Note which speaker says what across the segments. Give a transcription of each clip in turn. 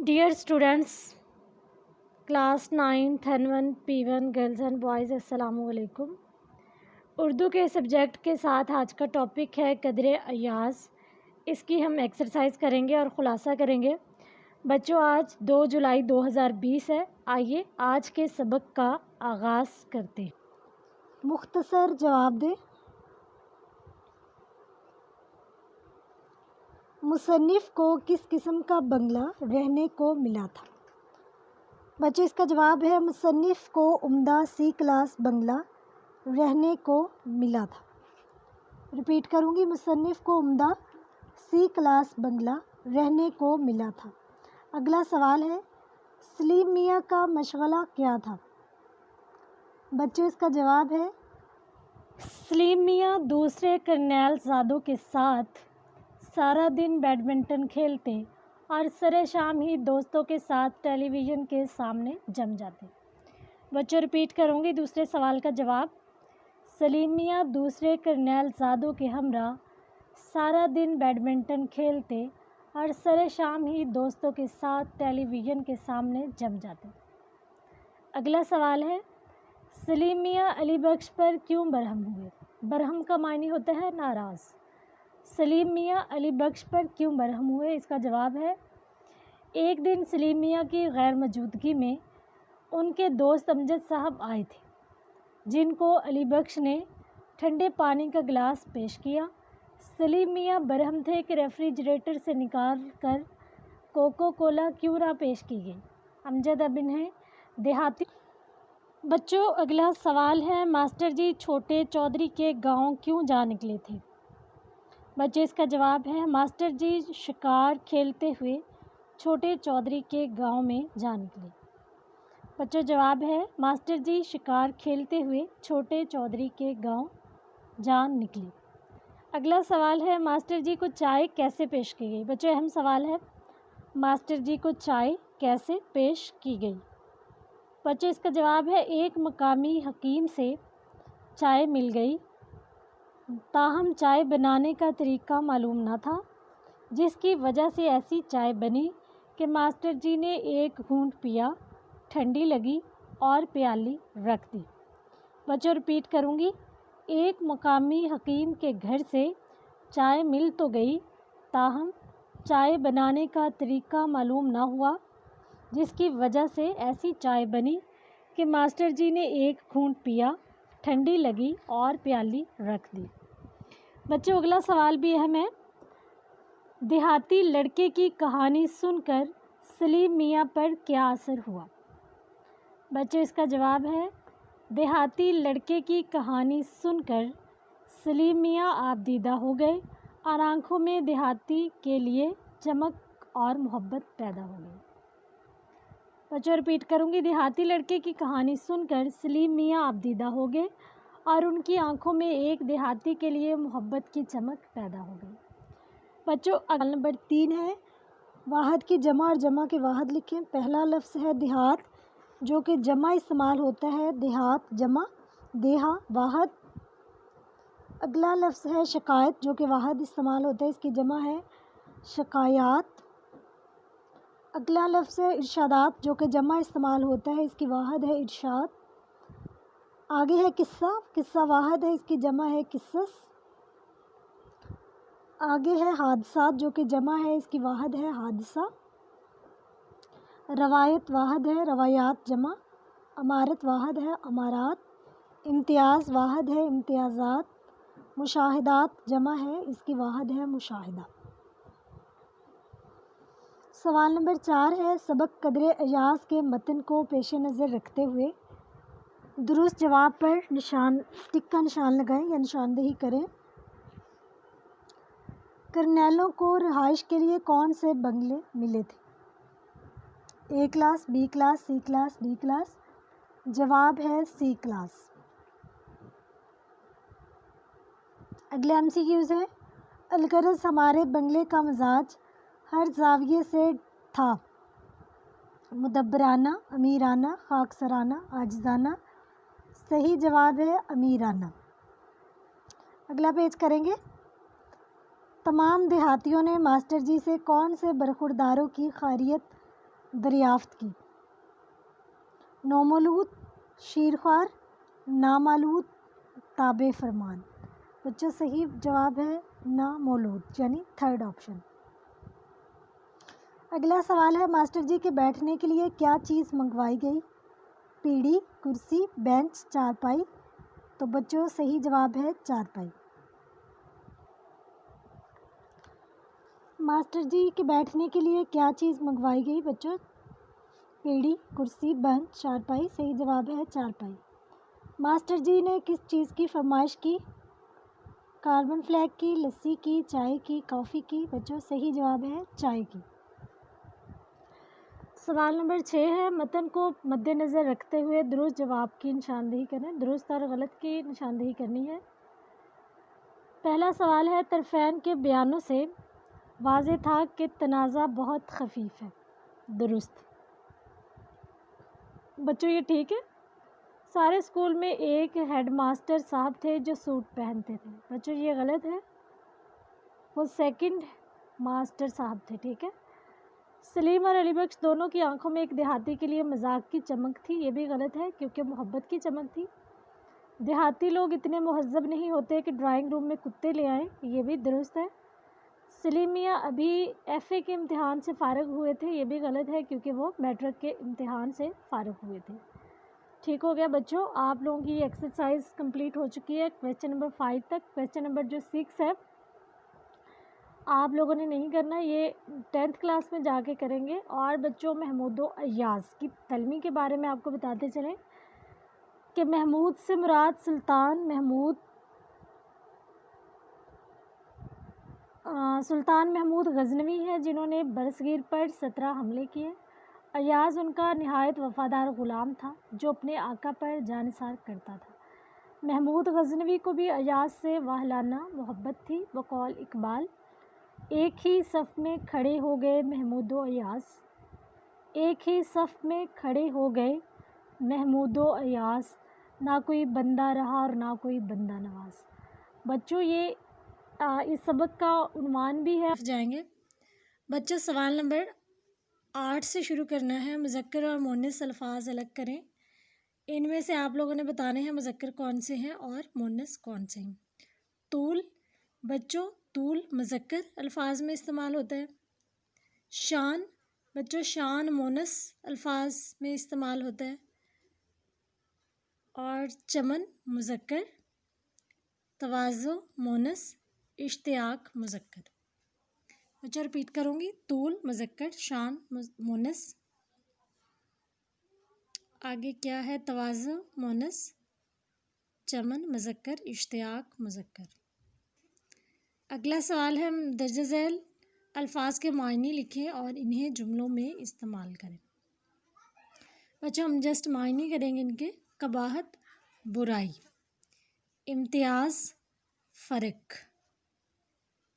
Speaker 1: Dear students, class 9th N1 P1 girls and boys, अस्सलामु अलैकुम। उर्दू के सब्जेक्ट के साथ आज का टॉपिक है कदरे अयाज़। इसकी हम एक्सरसाइज करेंगे और ख़ुलासा करेंगे। बच्चों, आज 2 जुलाई 2020 है। आइए आज के सबक का आगाज़ करते हैं। मुख्तसर जवाब दें। मुसन्निफ़ को किस किस्म का बंगला रहने को मिला था? बच्चों, इसका जवाब है मुसन्निफ़ को उम्दा सी क्लास बंगला रहने को मिला था। रिपीट करूँगी, मुसन्निफ़ को उम्दा सी क्लास बंगला रहने को मिला था। अगला सवाल है, सलीम मियाँ का मशगला क्या था? बच्चों, इसका जवाब है सलीम मियाँ दूसरे करनैल ज़ादों के साथ सारा दिन बैडमिंटन खेलते और सरे शाम ही दोस्तों के साथ टेलीविज़न के सामने जम जाते। बच्चों, रिपीट करूँगी दूसरे सवाल का जवाब। सलीम मियाँ दूसरे करनैल ज़ादों के हमरा सारा दिन बैडमिंटन खेलते और सरे शाम ही दोस्तों के साथ टेलीविज़न के सामने जम जाते। अगला सवाल है, सलीम मियाँ अली बख्श पर क्यों बरहम हुए? बरहम का मायने होता है नाराज़। सलीम मियाँ अली बख्श पर क्यों बरहम हुए? इसका जवाब है, एक दिन सलीम मियाँ की गैर मौजूदगी में उनके दोस्त अमजद साहब आए थे, जिनको अली बख्श ने ठंडे पानी का गिलास पेश किया। सलीम मियाँ बरहम थे कि रेफ्रिजरेटर से निकाल कर कोको कोला क्यों ना पेश की गई। अमजद अब इन्हें देहाती। बच्चों, अगला सवाल है, मास्टर जी छोटे चौधरी के गांव क्यों जा निकले थे? बच्चों, इसका जवाब है, मास्टर जी शिकार खेलते हुए छोटे चौधरी के गांव में जा निकले। बच्चों, जवाब है, मास्टर जी शिकार खेलते हुए छोटे चौधरी के गांव जा निकले। अगला सवाल है, मास्टर जी को चाय कैसे पेश की गई? बच्चों, अहम सवाल है, मास्टर जी को चाय कैसे पेश की गई? बच्चों, इसका जवाब है, एक मकामी हकीम से चाय मिल गई, ताहम चाय बनाने का तरीका मालूम न था, जिसकी वजह से ऐसी चाय बनी कि मास्टर जी ने एक घूंट पिया, ठंडी लगी और प्याली रख दी। बच्चों, रिपीट करूँगी, एक मकामी हकीम के घर से चाय मिल तो गई, ताहम चाय बनाने का तरीका मालूम ना हुआ, जिसकी वजह से ऐसी चाय बनी कि मास्टर जी ने एक घूंट पिया, ठंडी लगी और प्याली रख दी। बच्चों, अगला सवाल भी अहम है, देहाती लड़के की कहानी सुनकर सलीम मियाँ पर क्या असर हुआ? बच्चों, इसका जवाब है, देहाती लड़के की कहानी सुनकर सलीम मियाँ आबदीदा हो गए और आंखों में देहाती के लिए चमक और मोहब्बत पैदा हो गई। बच्चों, रिपीट करूँगी, देहाती लड़के की कहानी सुनकर सलीम मियाँ आबदीदा हो गए और उनकी आंखों में एक देहाती के लिए मोहब्बत की चमक पैदा हो गई। बच्चों, अगला नंबर 3 है, वाहद की जमा और जमा के वाहद लिखें। पहला लफ्ज़ है देहात, जो कि जमा इस्तेमाल होता है, देहात जमा देहा वाहद। अगला लफ्ज़ है शिकायत, जो कि वाहद इस्तेमाल होता है, इसकी जमा है शिकायात। अगला लफ्ज़ है इरशादात, जो कि जमा इस्तेमाल होता है, इसकी वाहद है इरशाद। आगे है किस्सा, किस्सा वाहद है, इसकी जमा है किस्सस। आगे है हादसात, जो कि जमा है, इसकी वाहद है हादसा। रवायत वाहद है, रवायात जमा। अमारत वाहद है, अमारात। इम्तियाज़ वाहद है, इम्तियाज़ात। मुशाहिदात जमा है, इसकी वाहद है मुशाहिदा। सवाल नंबर 4 है, सबक कदरे अयाज़ के मतन को पेश नज़र रखते हुए दुरुस्त जवाब पर टिक का निशान लगाएं या निशानदेही करें। करनैलों को रिहाइश के लिए कौन से बंगले मिले थे? ए क्लास, बी क्लास, सी क्लास, डी क्लास? जवाब है सी क्लास। अगले MCQs है, अलगरज हमारे बंगले का मिजाज हर जाविये से था, मुदब्बराना, अमीराना, खाकसराना, आजिज़ाना? सही जवाब है अमीराना। अगला पेज करेंगे, तमाम देहातियों ने मास्टर जी से कौन से बरखुरदारों की खैरियत دریافت کی۔ نومولود شیرخوار، نامولود تابع فرمان۔ بچوں صحیح جواب ہے نامولود یعنی تھرڈ آپشن۔ اگلا سوال ہے ماسٹر جی کے بیٹھنے کے لیے کیا چیز منگوائی گئی؟ پیڑھی، کرسی، بینچ، چارپائی۔ تو بچوں صحیح جواب ہے چارپائی۔ ماسٹر جی کے بیٹھنے کے لیے کیا چیز منگوائی گئی بچوں؟ پیڑھی، کرسی، بینچ، چارپائی۔ صحیح جواب ہے چارپائی۔ ماسٹر جی نے کس چیز کی فرمائش کی؟ کاربن فلیک کی، لسی کی، چائے کی، کافی کی۔ بچوں صحیح جواب ہے چائے کی۔ سوال نمبر 6 ہے متن کو مد نظر رکھتے ہوئے درست جواب کی نشاندہی کریں۔ درست اور غلط کی نشاندہی کرنی ہے۔ پہلا سوال ہے طرفین کے بیانوں سے واضح تھا کہ تنازع بہت خفیف ہے۔ درست۔ بچوں یہ ٹھیک ہے۔ سارے اسکول میں ایک ہیڈ ماسٹر صاحب تھے جو سوٹ پہنتے تھے۔ بچوں یہ غلط ہے، وہ سیکنڈ ماسٹر صاحب تھے، ٹھیک ہے۔ سلیم اور علی بخش دونوں کی آنکھوں میں ایک دیہاتی کے لیے مذاق کی چمک تھی۔ یہ بھی غلط ہے کیونکہ محبت کی چمک تھی۔ دیہاتی لوگ اتنے مہذب نہیں ہوتے کہ ڈرائنگ روم میں کتے لے آئیں۔ یہ بھی درست ہے۔ سلیم میاں ابھی ایف اے کے امتحان سے فارغ ہوئے تھے۔ یہ بھی غلط ہے کیونکہ وہ میٹرک کے امتحان سے فارغ ہوئے تھے۔ ٹھیک ہو گیا بچوں، آپ لوگوں کی ایکسرسائز کمپلیٹ ہو چکی ہے کویسچن نمبر 5 تک۔ کویسچن نمبر جو 6 ہے آپ لوگوں نے نہیں کرنا، یہ 10th کلاس میں جا کے کریں گے۔ اور بچوں محمود و ایاز کی تلمی کے بارے میں آپ کو بتاتے چلیں کہ محمود سے مراد سلطان محمود غزنوی ہے جنہوں نے برصغیر پر 17 حملے کیے۔ ایاز ان کا نہایت وفادار غلام تھا جو اپنے آقا پر جانثار کرتا تھا۔ محمود غزنوی کو بھی ایاز سے واہلانہ محبت تھی۔ بقول اقبال ایک ہی صف میں کھڑے ہو گئے محمود و ایاز، ایک ہی صف میں کھڑے ہو گئے محمود و ایاز، نہ کوئی بندہ رہا اور نہ کوئی بندہ نواز۔ بچوں یہ اس سبق کا عنوان بھی ہے، جائیں گے بچوں سوال نمبر 8 سے شروع کرنا ہے۔ مذکر اور مؤنث الفاظ الگ کریں۔ ان میں سے آپ لوگوں نے بتانے ہیں مذکر کون سے ہیں اور مؤنث کون سے ہیں۔ طول بچوں طول مذکر الفاظ میں استعمال ہوتا ہے۔ شان بچوں شان مؤنث الفاظ میں استعمال ہوتا ہے۔ اور چمن مذکر، تواضع مؤنث، اشتیاق مذکر۔ بچوں ریپیٹ کروں گی، طول مذکر، شان مؤنث، آگے کیا ہے تواضع مؤنث، چمن مذکر، اشتیاق مذکر۔ اگلا سوال ہے درجہ ذیل الفاظ کے معنی لکھیں اور انہیں جملوں میں استعمال کریں۔ بچوں ہم جسٹ معنی کریں گے ان کے۔ قباحت برائی، امتیاز فرق،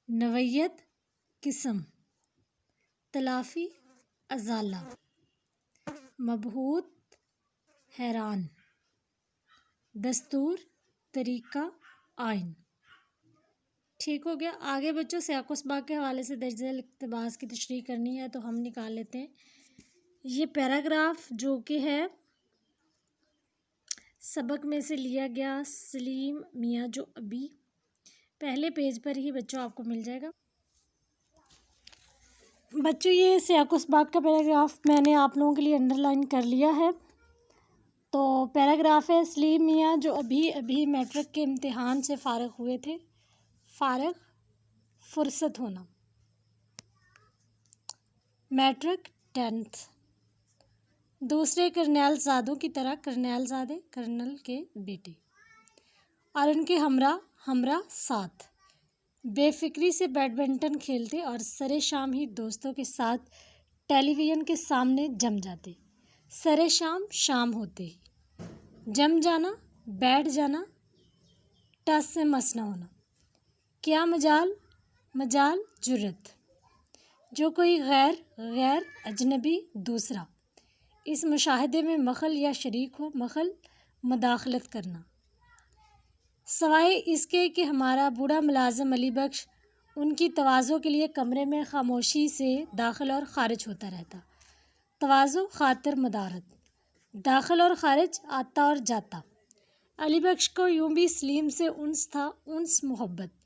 Speaker 1: نوعیت قسم، تلافی ازالہ، مبہوت حیران، دستور طریقہ آئین۔ ٹھیک ہو گیا۔ آگے بچوں سیاق و سباق کے حوالے سے درج ذیل اقتباس کی تشریح کرنی ہے تو ہم نکال لیتے ہیں۔ یہ پیراگراف جو کہ ہے سبق میں سے لیا گیا سلیم میاں جو ابھی پہلے پیج پر ہی بچوں آپ کو مل جائے گا۔ بچوں یہ سیاق و سباق کا پیراگراف میں نے آپ لوگوں کے لیے انڈر لائن کر لیا ہے۔ تو پیراگراف ہے سلیم میاں جو ابھی میٹرک کے امتحان سے فارغ ہوئے تھے۔ فارغ فرصت ہونا، میٹرک 10th۔ دوسرے کرنیل زادوں کی طرح کرنیل زادے کرنل کے بیٹے اور ان کے ہمراہ ساتھ بے فکری سے بیڈمنٹن کھیلتے اور سرے شام ہی دوستوں کے ساتھ ٹیلی ویژن کے سامنے جم جاتے۔ سرے شام ہوتے ہی جم جانا، بیٹھ جانا، ٹس سے مس نہ ہونا۔ کیا مجال جرت، جو کوئی غیر اجنبی دوسرا اس مشاہدے میں مخل یا شریک ہو، مخل مداخلت کرنا، سوائے اس کے کہ ہمارا بوڑھا ملازم علی بخش ان کی تواضع کے لیے کمرے میں خاموشی سے داخل اور خارج ہوتا رہتا۔ تواضع خاطر مدارت، داخل اور خارج، آتا اور جاتا۔ علی بخش کو یوں بھی سلیم سے انس تھا، انس محبت۔